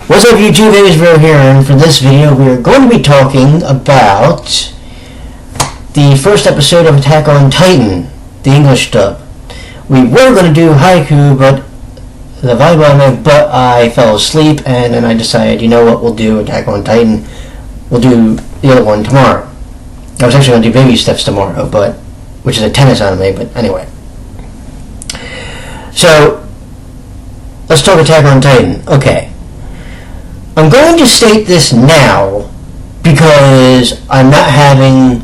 What's up YouTube, it is Ver here, and for this video we are going to be talking about the first episode of Attack on Titan, the English dub. We were going to do Haikyuu, but I fell asleep, and then I decided, you know what, we'll do Attack on Titan. We'll do the other one tomorrow. I was actually going to do Baby Steps tomorrow, which is a tennis anime, but anyway. So, let's talk Attack on Titan. Okay. I'm going to state this now because I'm not having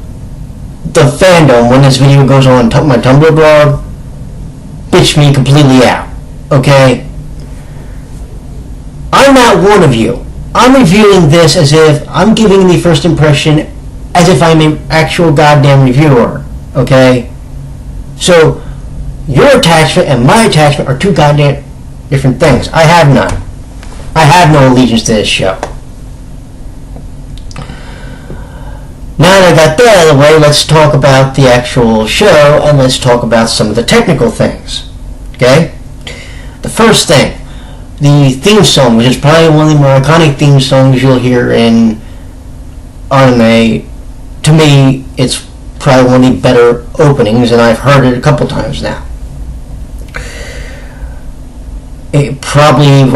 the fandom, when this video goes on my Tumblr blog, bitch me completely out. Okay? I'm not one of you. I'm reviewing this as if I'm giving the first impression as if I'm an actual goddamn reviewer. Okay? So, your attachment and my attachment are two goddamn different things. I have none. I have no allegiance to this show. Now that I got that out of the way, let's talk about the actual show, and let's talk about some of the technical things. Okay? The first thing, the theme song, which is probably one of the more iconic theme songs you'll hear in anime. To me, it's probably one of the better openings, and I've heard it a couple times now. It probably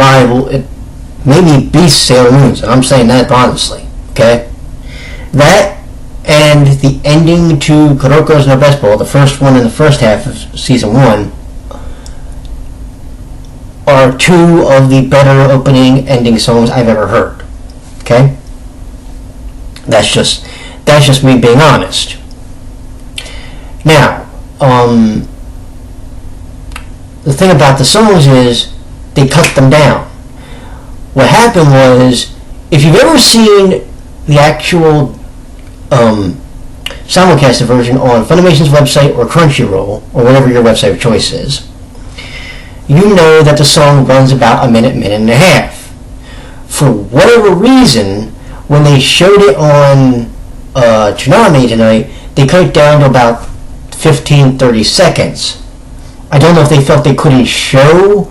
maybe beats Sailor Moon's, and I'm saying that honestly. Okay? That and the ending to Kuroko's No Best Ball, the first one in the first half of season 1, are two of the better opening ending songs I've ever heard. Okay? That's just me being honest. Now, the thing about the songs is they cut them down. What happened was, if you've ever seen the actual simulcast version on Funimation's website or Crunchyroll, or whatever your website of choice is, you know that the song runs about a minute and a half. For whatever reason, when they showed it on Toonami tonight, they cut it down to about 15-30 seconds. I don't know if they felt they couldn't show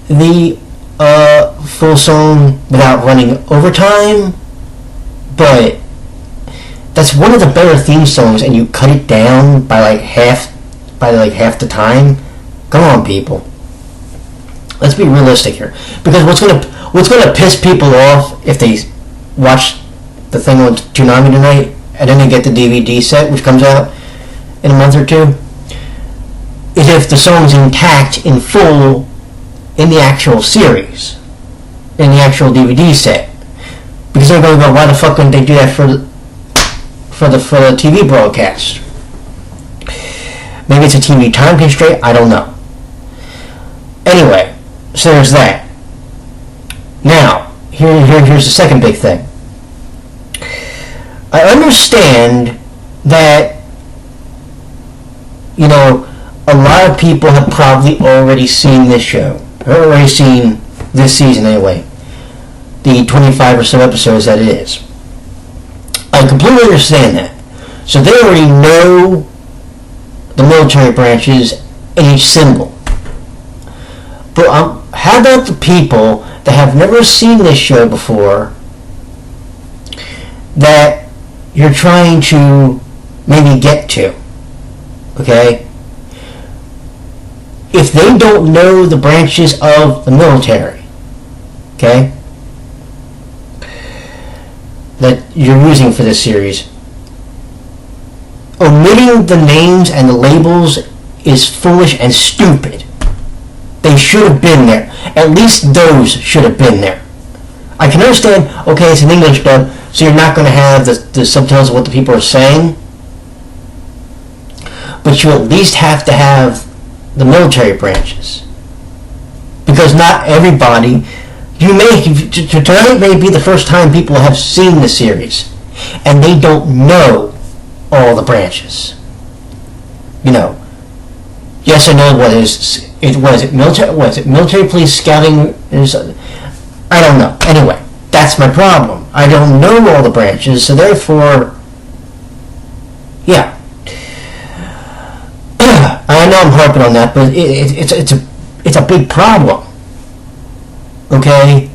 the full song without running overtime, but that's one of the better theme songs, and you cut it down by like half the time. Come on, people. Let's be realistic here, because what's gonna piss people off if they watch the thing on Toonami tonight and then they get the DVD set, which comes out in a month or two, is if the song's intact in full in the actual series, in the actual DVD set, because they're going to go, why the fuck couldn't they do that for the TV broadcast? Maybe it's a TV time constraint, I don't know. Anyway, so there's that. Now, here's the second big thing. I understand that, you know, a lot of people have probably already seen this show. Already seen this season anyway, the 25 or so episodes that it is. I completely understand that. So they already know the military branches and each symbol. But how about the people that have never seen this show before, that you're trying to maybe get to? Okay? If they don't know the branches of the military, okay, that you're using for this series, omitting the names and the labels is foolish and stupid. They should have been there. At least those should have been there. I can understand, okay, it's an English dub, so you're not going to have the subtitles of what the people are saying, but you at least have to have the military branches, because not everybody, tonight may be the first time people have seen the series and they don't know all the branches. You know, yes or no, what is it military police, scouting, I don't know. Anyway, that's my problem. I don't know all the branches, so therefore, yeah. I know I'm harping on that, but it's a big problem. Okay?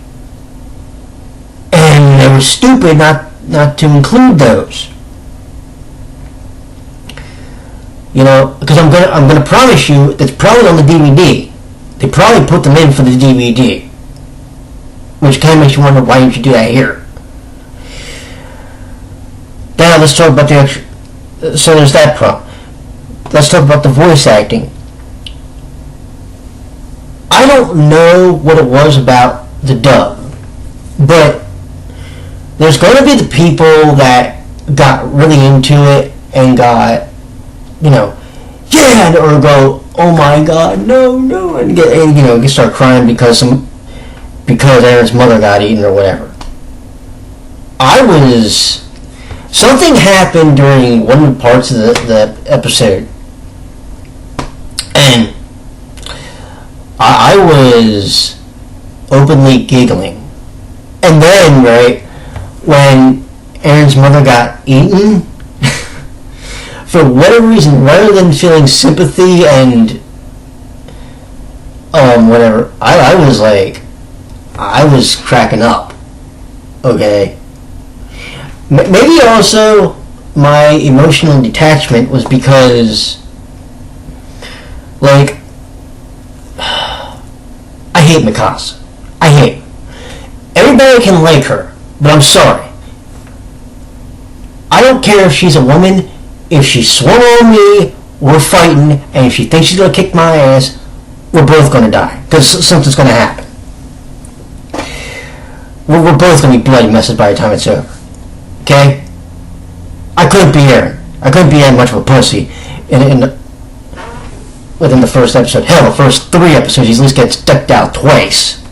was stupid not to include those. Because I'm gonna promise you that's probably on the DVD. They probably put them in for the DVD, which kind of makes you wonder why didn't you do that here. Now let's talk about the extra. So there's that problem. Let's talk about the voice acting. I don't know what it was about the dub, but there's going to be the people that got really into it and got, yeah, or go, oh my god, no, and get start crying because Aaron's mother got eaten or whatever. Something happened during one of the parts of the episode, and I was openly giggling. And then, right, when Aaron's mother got eaten, for whatever reason, rather than feeling sympathy and whatever, I was cracking up. Okay. Maybe also my emotional detachment was because, I hate Mikasa. I hate her. Everybody can like her, but I'm sorry. I don't care if she's a woman. If she swung on me, we're fighting, and if she thinks she's going to kick my ass, we're both going to die, because something's going to happen. We're both going to be bloody messes by the time it's over. Okay? I couldn't be Aaron. I couldn't be that much of a pussy within the first episode. Hell, the first 3 episodes, he at least gets decked out twice.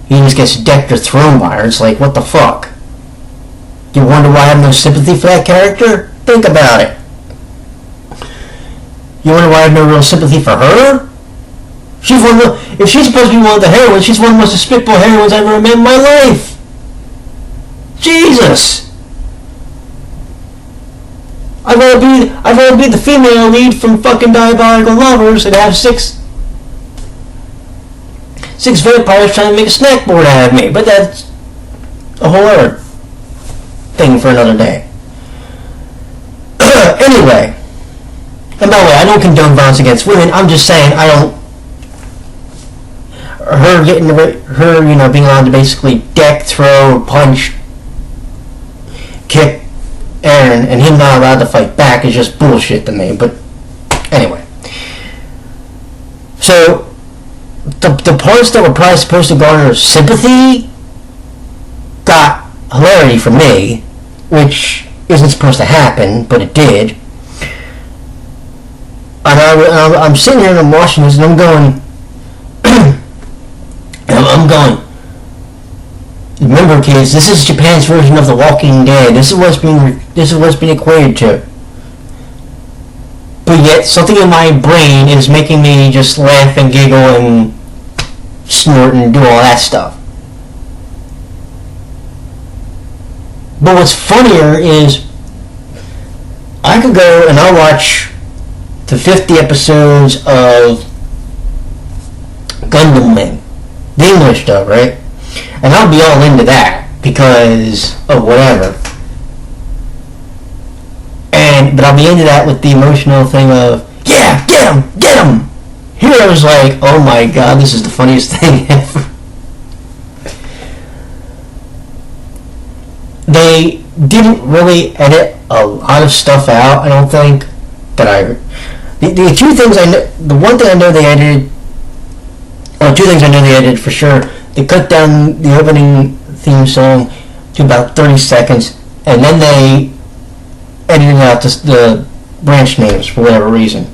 He just gets decked or thrown by her. It's like, what the fuck? You wonder why I have no sympathy for that character? Think about it. You wonder why I have no real sympathy for her? If she's supposed to be one of the heroines, she's one of the most despicable heroines I've ever met in my life. Jesus! I'd rather be the female lead from fucking Diabolical Lovers and have six vampires trying to make a snack board out of me, but that's a whole other thing for another day. Anyway, and by the way, I don't condone violence against women. I'm just saying her being allowed to basically deck, throw, punch, kick Aaron, and him not allowed to fight back is just bullshit to me. But anyway, so the parts that were probably supposed to garner sympathy got hilarity from me, which isn't supposed to happen, but it did. And I'm sitting here and I'm watching this and I'm going, remember, kids, this is Japan's version of The Walking Dead. This is what's being equated to. But yet, something in my brain is making me just laugh and giggle and snort and do all that stuff. But what's funnier is I could go and I'll watch the 50 episodes of Gundam Wing, the English dub, right? And I'll be all into that because of whatever. But I'll be into that with the emotional thing of, yeah, get him! Here I was like, oh my god, this is the funniest thing ever. They didn't really edit a lot of stuff out, I don't think. The two things I know, the one thing I know they edited, or two things I know they edited for sure, they cut down the opening theme song to about 30 seconds, and then they edited out the branch names for whatever reason.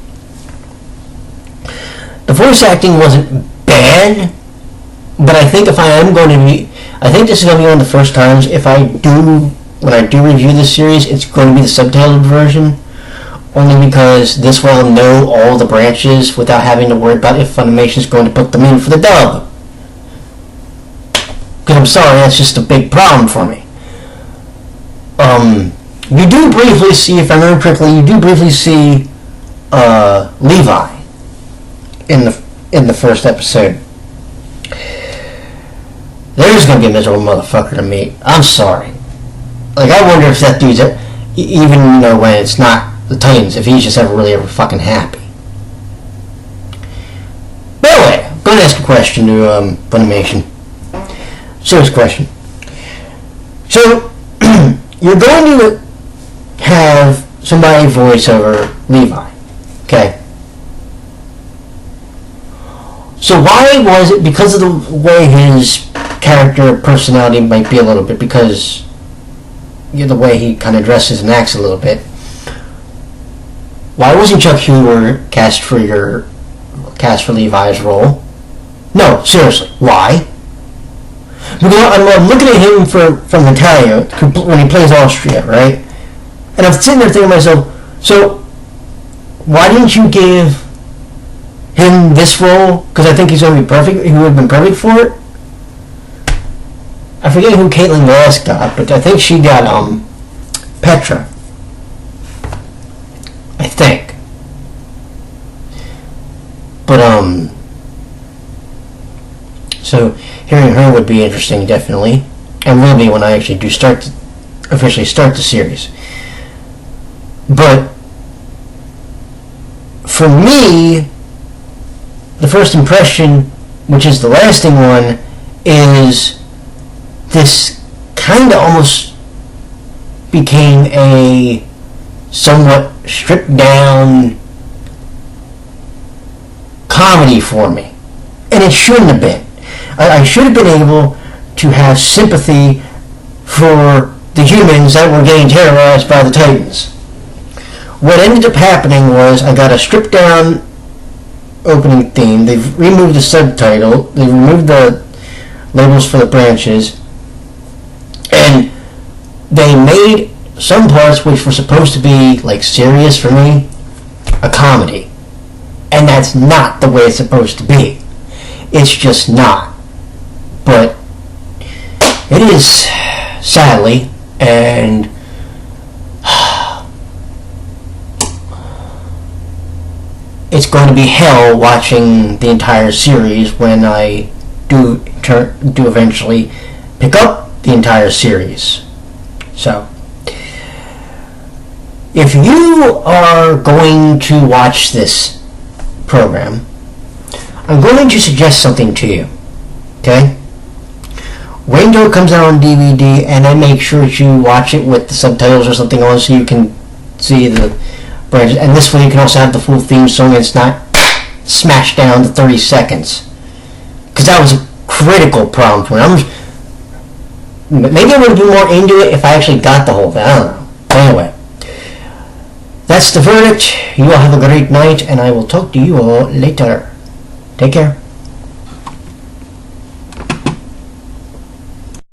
The voice acting wasn't bad, but I think I think this is going to be one of the first times when I do review this series, it's going to be the subtitled version, only because this way I'll know all the branches without having to worry about if Funimation is going to put them in for the dub. Because I'm sorry, that's just a big problem for me. You do briefly see, if I remember correctly, Levi in the first episode. And I, and I'm sitting here and I'm watching this and I'm going, remember, kids, this is Japan's version of The Walking Dead. This is what's being equated to. But yet, something in my brain is making me just laugh and giggle and snort and do all that stuff. there's gonna be a miserable motherfucker to meet. I'm sorry. Like, I wonder if that dude's, even, you know, when it's not the Titans, if he's just ever fucking happy. By the way, I'm going to ask a question to Funimation. Serious question. So, you're going to have somebody voice over Levi, okay? So why was it, because of the way his character personality might be a little bit, because the way he kind of dresses and acts a little bit, why wasn't Chuck Huber cast for Levi's role? No, seriously, why? Because I'm looking at him from Italia when he plays Austria, right? And I'm sitting there thinking to myself, so why didn't you give him this role? Because I think he's going to be perfect. He would have been perfect for it. I forget who Caitlin Glass got, but I think she got Petra. I think. But so hearing her would be interesting, definitely, and will be when I actually do officially start the series. But for me, the first impression, which is the lasting one, is this kind of almost became a somewhat stripped down comedy for me. And it shouldn't have been. I should have been able to have sympathy for the humans that were getting terrorized by the Titans. What ended up happening was I got a stripped down opening theme. They've removed the subtitle. They've removed the labels for the branches. And they made some parts which were supposed to be like serious for me a comedy. And that's not the way it's supposed to be. It's just not. But it is, sadly, and it's going to be hell watching the entire series when I do eventually pick up the entire series. So, if you are going to watch this program, I'm going to suggest something to you. Okay? Wait until it comes out on DVD, and then make sure that you watch it with the subtitles or something on so you can see the branches. And this way you can also have the full theme song and it's not smashed down to 30 seconds. Because that was a critical problem for me. Maybe I would be more into it if I actually got the whole thing. I don't know. Anyway, that's the verdict. You all have a great night, and I will talk to you all later. Take care.